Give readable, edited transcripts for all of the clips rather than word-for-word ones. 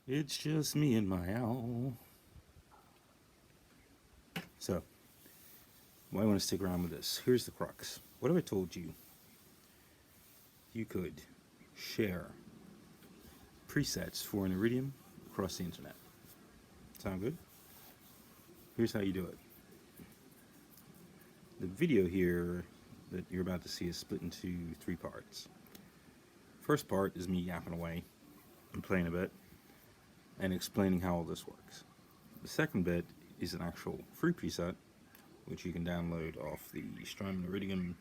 It's just me and my owl. So, why I want to stick around with this? Here's the crux. What if I told you you could share presets for an Iridium across the internet? Sound good? Here's how you do it. The video here that you're about to see is split into 3 parts. First part is me yapping away and playing a bit and explaining how all this works. The second bit is an actual free preset which you can download off the Strymon Iridium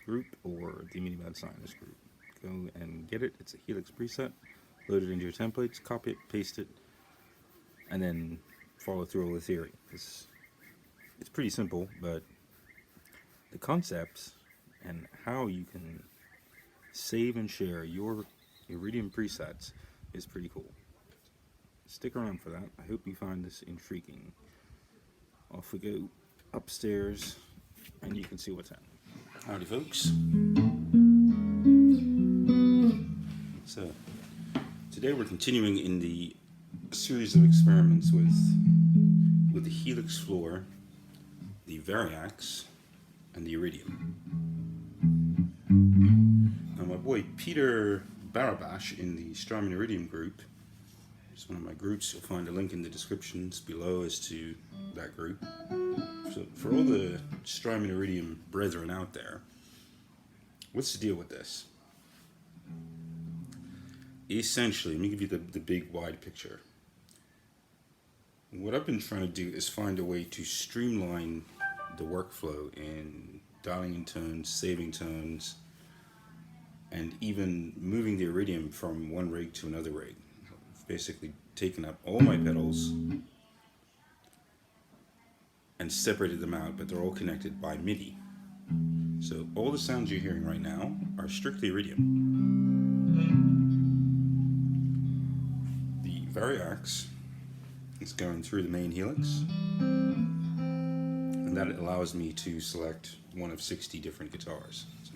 group or the Midi Scientist group. Go and get it. It's a Helix preset. Load it into your templates, copy it, paste it, and then follow through all the theory. It's pretty simple, but the concepts and how you can save and share your Iridium presets is pretty cool. Stick around for that. I hope you find this intriguing. Off we go upstairs and you can see what's happening. Howdy folks. So today we're continuing in the series of experiments with the Helix floor, the Variax, and the Iridium. Now my boy Peter Barabash in the Strymon Iridium group, it's one of my groups, you'll find a link in the descriptions below as to that group. So for all the Strymon Iridium brethren out there, what's the deal with this? Essentially, let me give you the big wide picture. What I've been trying to do is find a way to streamline the workflow in dialing in tones, saving tones, and even moving the Iridium from one rig to another rig. I've basically taken up all my pedals and separated them out, but they're all connected by Midi. So all the sounds you're hearing right now are strictly Iridium. The Variax is going through the main Helix, and that allows me to select one of 60 different guitars. So,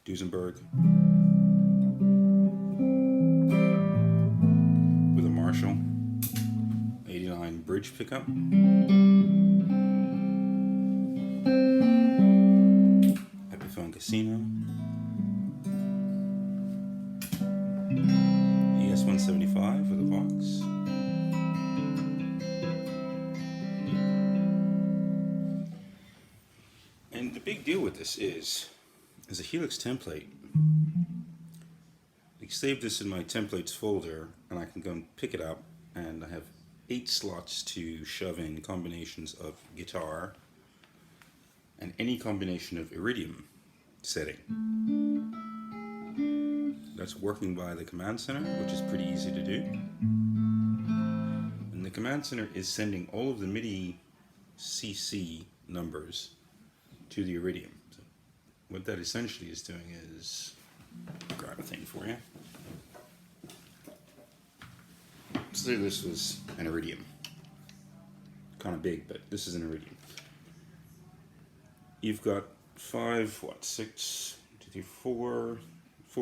Duesenberg with a Marshall 89 bridge pickup, Epiphone Casino, ES-175 with a Vox, and the big deal with this is a Helix template. I save this in my templates folder and I can go and pick it up, and I have 8 slots to shove in combinations of guitar and any combination of Iridium setting. That's working by the command center, which is pretty easy to do. And the command center is sending all of the MIDI CC numbers to the Iridium. So what that essentially is doing is, grab a thing for you. Say this was an Iridium. Kind of big, but this is an Iridium. You've got 4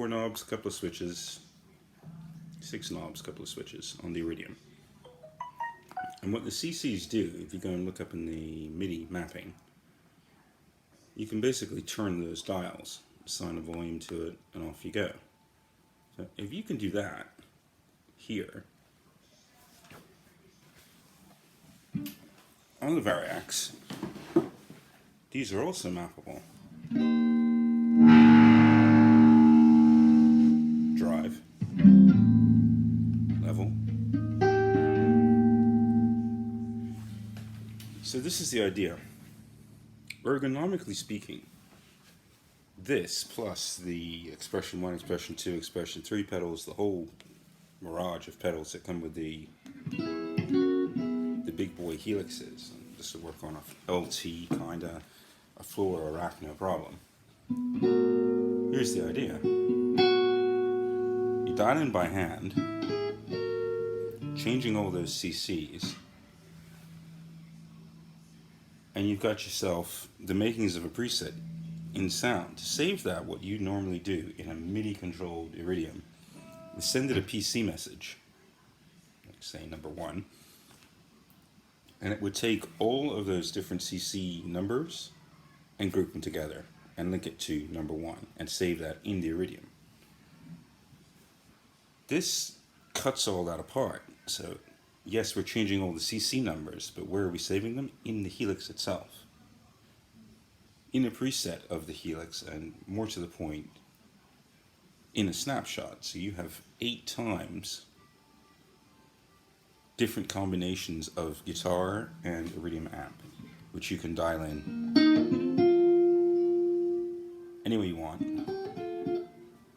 knobs, a couple of switches, 6 knobs, a couple of switches on the Iridium. And what the CCs do, if you go and look up in the MIDI mapping, you can basically turn those dials, assign a volume to it, and off you go. So if you can do that here, on the Variax, these are also mappable. Drive, level. So this is the idea. Ergonomically speaking, this plus the Expression 1, Expression 2, Expression 3 pedals, the whole mirage of pedals that come with the big boy Helixes. This will work on a LT, kinda, a floor or a rack, no problem. Here's the idea. You dial in by hand, changing all those CCs, and you've got yourself the makings of a preset in sound. To save that, what you normally do in a MIDI controlled Iridium is send it a PC message say number 1, and it would take all of those different CC numbers and group them together and link it to number 1 and save that in the Iridium. This cuts all that apart. So yes, we're changing all the CC numbers, but where are we saving them? In the Helix itself. In a preset of the Helix, and more to the point, in a snapshot. So you have 8 times different combinations of guitar and Iridium amp, which you can dial in any way you want,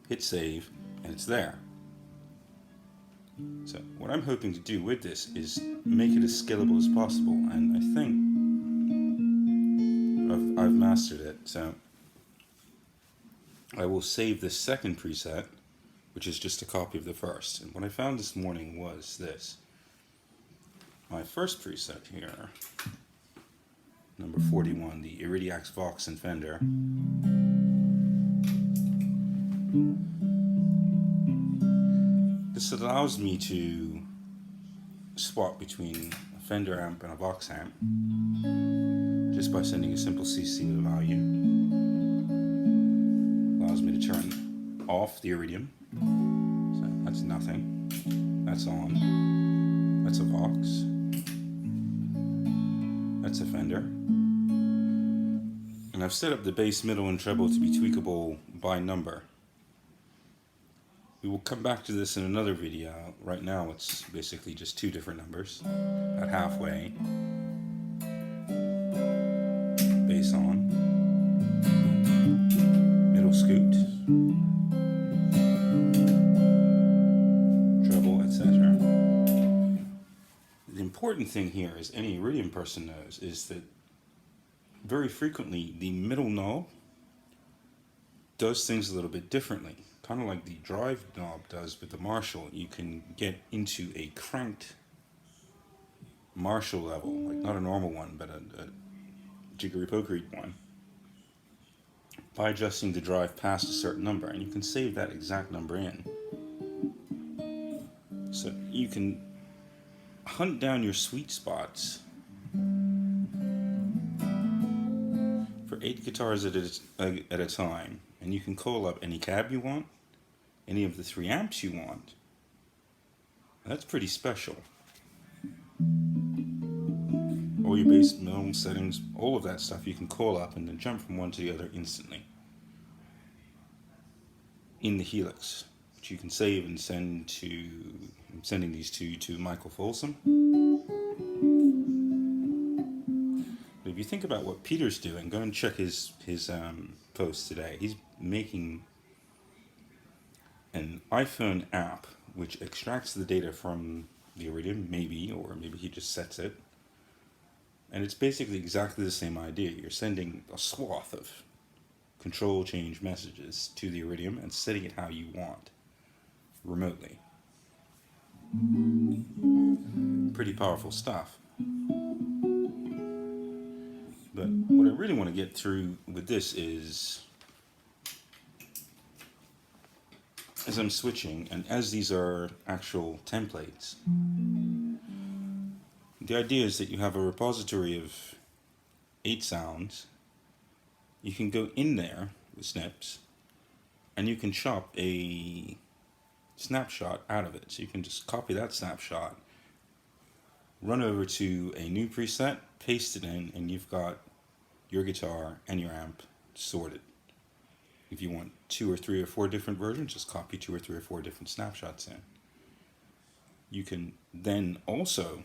hit save, and it's there. So what I'm hoping to do with this is make it as scalable as possible, and I think I've mastered it. So I will save this second preset, which is just a copy of the first. And what I found this morning was this. My first preset here, number 41, the Variax Vox and Fender. This allows me to swap between a Fender amp and a Vox amp just by sending a simple CC to the value. Allows me to turn off the Iridium. So that's nothing. That's on. That's a Vox. That's a Fender. And I've set up the bass, middle, and treble to be tweakable by number. We will come back to this in another video. Right now it's basically just 2 different numbers at halfway. Bass on. Middle scoot. Treble, etc. The important thing here, as any Iridium person knows, is that very frequently the middle knob does things a little bit differently. Kind of like the drive knob does with the Marshall. You can get into a cranked Marshall level, like not a normal one, but a jiggery-pokery one, by adjusting the drive past a certain number, and you can save that exact number in. So you can hunt down your sweet spots for 8 guitars at a time, and you can call up any cab you want, any of the 3 amps you want. That's pretty special. All your bass, middle settings, all of that stuff you can call up and then jump from one to the other instantly in the Helix, which you can save and send to. I'm sending these to Michael Folsom. But if you think about what Peter's doing, go and check his post today. He's making an iPhone app which extracts the data from the Iridium, or maybe he just sets it. And it's basically exactly the same idea. You're sending a swath of control change messages to the Iridium and setting it how you want remotely. Pretty powerful stuff. But what I really want to get through with this is, as I'm switching, and as these are actual templates, the idea is that you have a repository of 8 sounds. You can go in there with snips, and you can chop a snapshot out of it. So you can just copy that snapshot, run over to a new preset, paste it in, and you've got your guitar and your amp sorted. If you want 2 or 3 or 4 different versions, just copy 2 or 3 or 4 different snapshots in. You can then also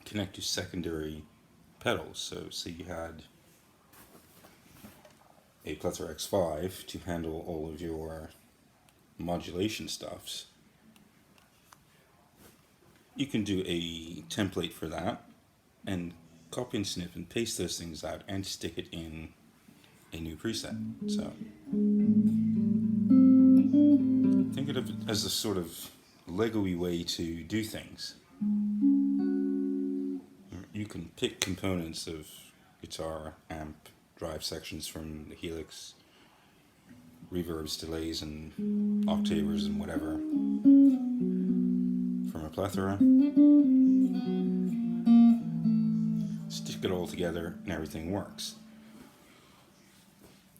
connect to secondary pedals. So say you had a Plethora X5 to handle all of your modulation stuffs. You can do a template for that and copy and snip and paste those things out and stick it in a new preset. So think of it as a sort of Lego-y way to do things. You can pick components of guitar, amp, drive sections from the Helix, reverbs, delays, and octavers and whatever from a plethora, stick it all together, and everything works.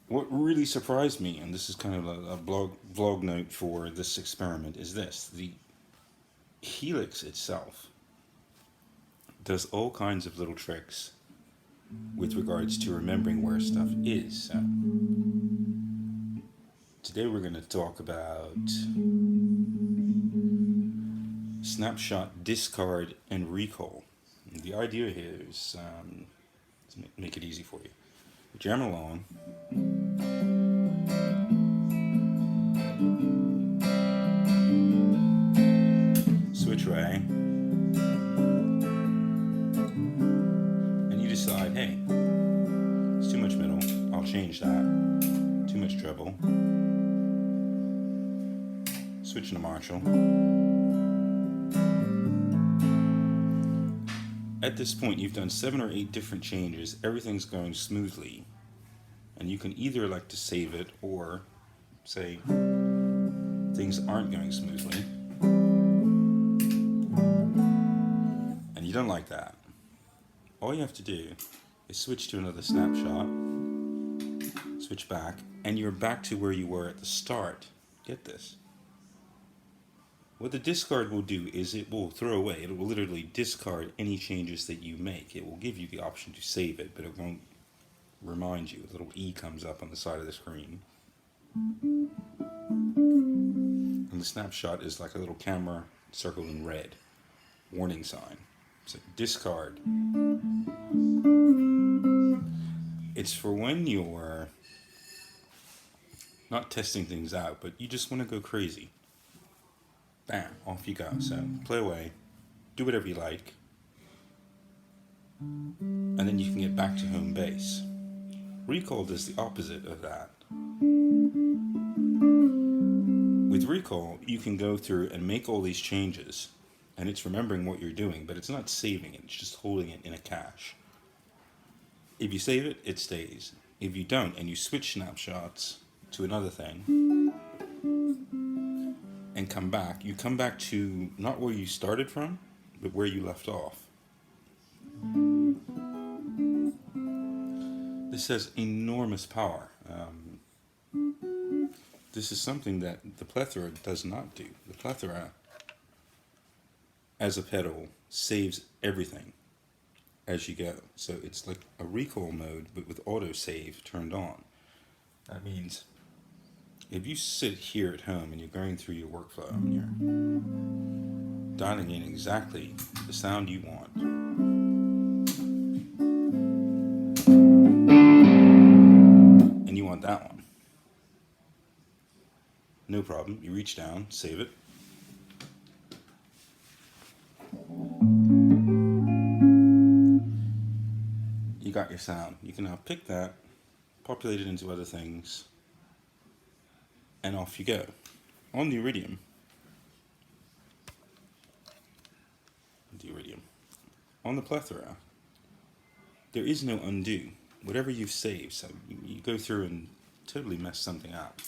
What really surprised me, and this is kind of a vlog note for this experiment, is this. The Helix itself does all kinds of little tricks with regards to remembering where stuff is. So, today we're going to talk about snapshot, discard, and recall. And the idea here is to make it easy for you. Jam along. Switch array. And you decide, hey, it's too much middle, I'll change that. Too much treble. Switch to Marshall. At this point, you've done 7 or 8 different changes. Everything's going smoothly. And you can either elect to save it or say things aren't going smoothly. And you don't like that. All you have to do is switch to another snapshot, switch back, and you're back to where you were at the start. Get this. What the discard will do is it will throw away, it will literally discard any changes that you make. It will give you the option to save it, but it won't remind you. A little E comes up on the side of the screen. And the snapshot is like a little camera circled in red. Warning sign. So discard. It's for when you're not testing things out, but you just want to go crazy. Bam, off you go. So play away, do whatever you like, and then you can get back to home base. Recall does the opposite of that. With recall, you can go through and make all these changes, and it's remembering what you're doing, but it's not saving it, it's just holding it in a cache. If you save it, it stays. If you don't, and you switch snapshots to another thing, and come back, you come back to not where you started from, but where you left off. This has enormous power. This is something that the plethora does not do. The plethora, as a pedal, saves everything as you go. So it's like a recall mode, but with autosave turned on. That means if you sit here at home and you're going through your workflow and you're dialing in exactly the sound you want, and you want that one, no problem. You reach down, save it. You got your sound. You can now pick that, populate it into other things, and off you go. On the Iridium, on the plethora, there is no undo. Whatever you've saved, so you go through and totally mess something up.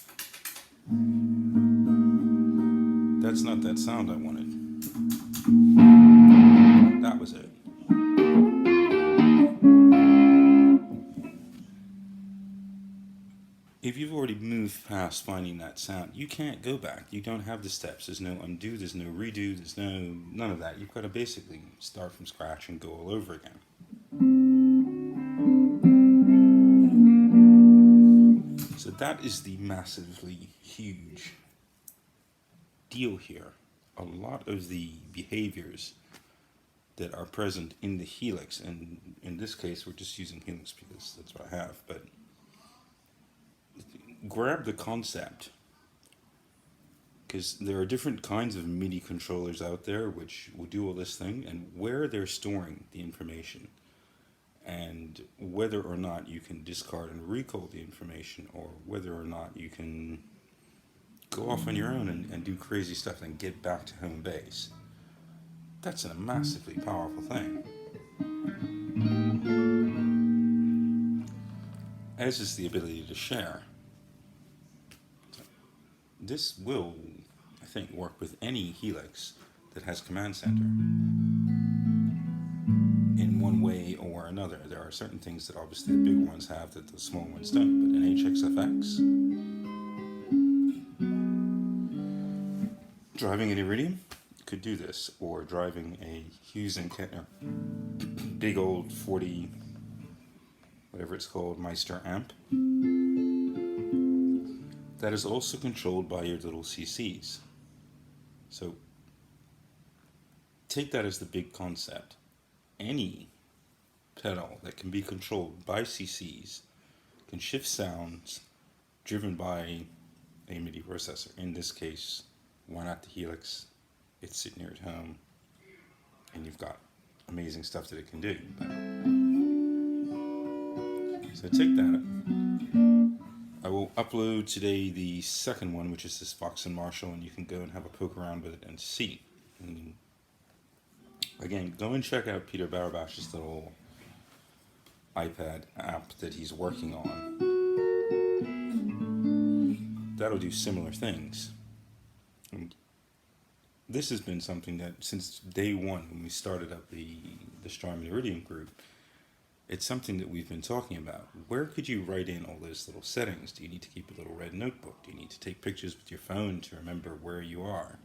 That's not that sound I wanted. That was it. If you've already moved past finding that sound, you can't go back. You don't have the steps. There's no undo, there's no redo, there's none of that. You've got to basically start from scratch and go all over again. So that is the massively huge deal here. A lot of the behaviors that are present in the Helix, and in this case we're just using Helix because that's what I have, but grab the concept, because there are different kinds of MIDI controllers out there which will do all this thing, and where they're storing the information, and whether or not you can discard and recall the information, or whether or not you can go off on your own and do crazy stuff and get back to home base. That's a massively powerful thing. As is the ability to share. This will, I think, work with any Helix that has command center in one way or another. There are certain things that obviously the big ones have that the small ones don't, but in HXFX, driving an Iridium could do this, or driving a Hughes and Kettner big old 40, whatever it's called, Meister amp. That is also controlled by your little CCs. So take that as the big concept. Any pedal that can be controlled by CCs can shift sounds driven by a MIDI processor. In this case, why not the Helix? It's sitting here at home, and you've got amazing stuff that it can do. So take that. I will upload today the second one, which is this Fox and Marshall, and you can go and have a poke around with it and see. And again, go and check out Peter Barabash's little iPad app that he's working on. That'll do similar things. And this has been something that since day one, when we started up the Strymon Iridium group, it's something that we've been talking about. Where could you write in all those little settings? Do you need to keep a little red notebook? Do you need to take pictures with your phone to remember where you are?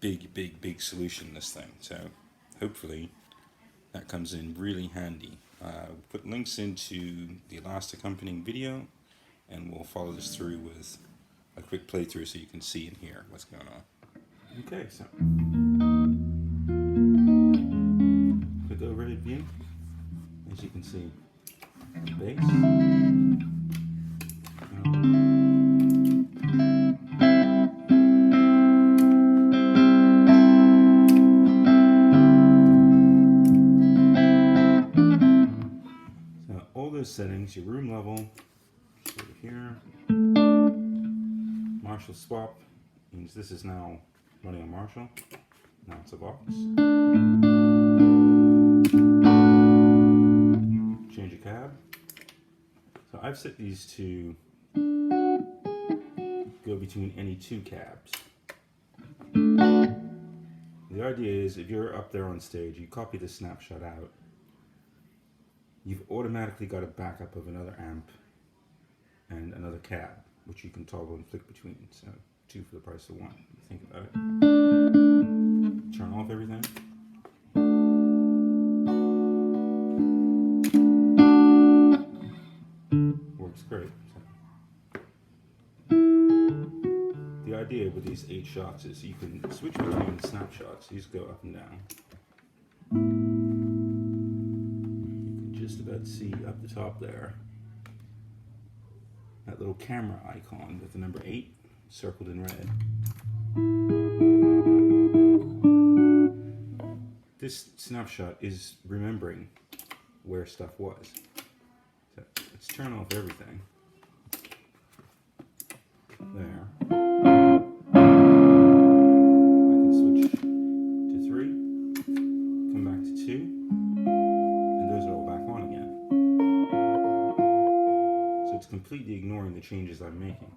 Big solution, this thing. So hopefully that comes in really handy. We'll put links into the last accompanying video, and we'll follow this through with a quick playthrough so you can see and hear what's going on. Okay, so quick overhead view. As you can see, bass. So all those settings, your room level, just over here. Marshall swap means this is now running on Marshall. Now it's a Vox. Change a cab. So I've set these to go between any two cabs. The idea is if you're up there on stage, you copy the snapshot out, you've automatically got a backup of another amp and another cab, which you can toggle and flick between. So 2 for the price of 1. Think about it. Turn off everything. Works great. The idea with these 8 shots is you can switch between snapshots. You just go up and down. You can just about see up the top there that little camera icon with the number 8 circled in red. This snapshot is remembering where stuff was. So let's turn off everything. There. I can switch to 3, come back to 2, and those are all back on again. So it's completely ignoring the changes I'm making,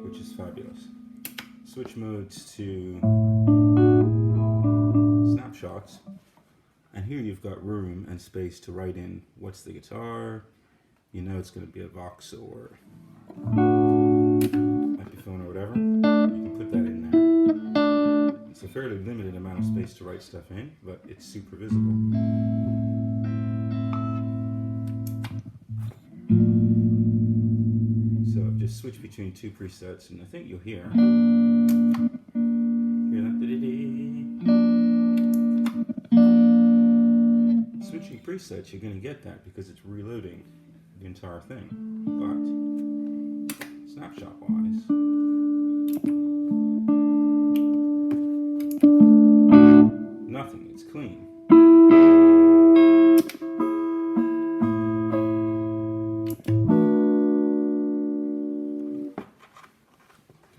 which is fabulous. Switch modes to snapshots, and here you've got room and space to write in what's the guitar. You know it's going to be a Vox or Epiphone or whatever. You can put that in there. It's a fairly limited amount of space to write stuff in, but it's super visible. So I've just switched between 2 presets, and I think you'll hear that. Switching presets, you're going to get that because it's reloading the entire thing. But snapshot wise, nothing. It's clean.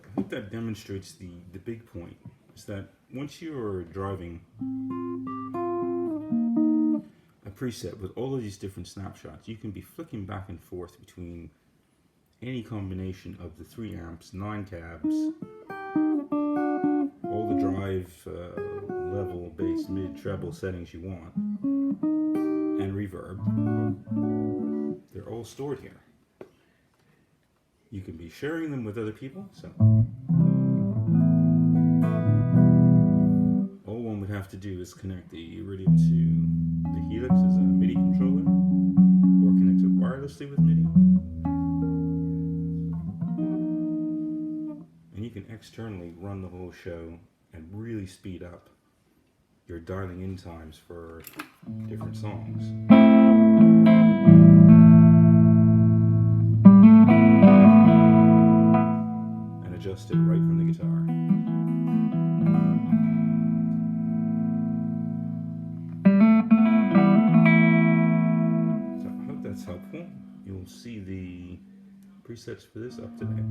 I hope that demonstrates the big point, is that once you're driving a preset with all of these different snapshots, you can be flicking back and forth between any combination of the 3 amps, 9 cabs, all the drive, level, bass, mid, treble settings you want, and reverb. They're all stored here. You can be sharing them with other people, so all one would have to do is connect the Iridium to the Helix as a Midi controller, or connect it wirelessly with MIDI. And you can externally run the whole show and really speed up your dialing in times for different songs. And adjust it right from the guitar. So I hope that's helpful. You'll see the presets for this up today.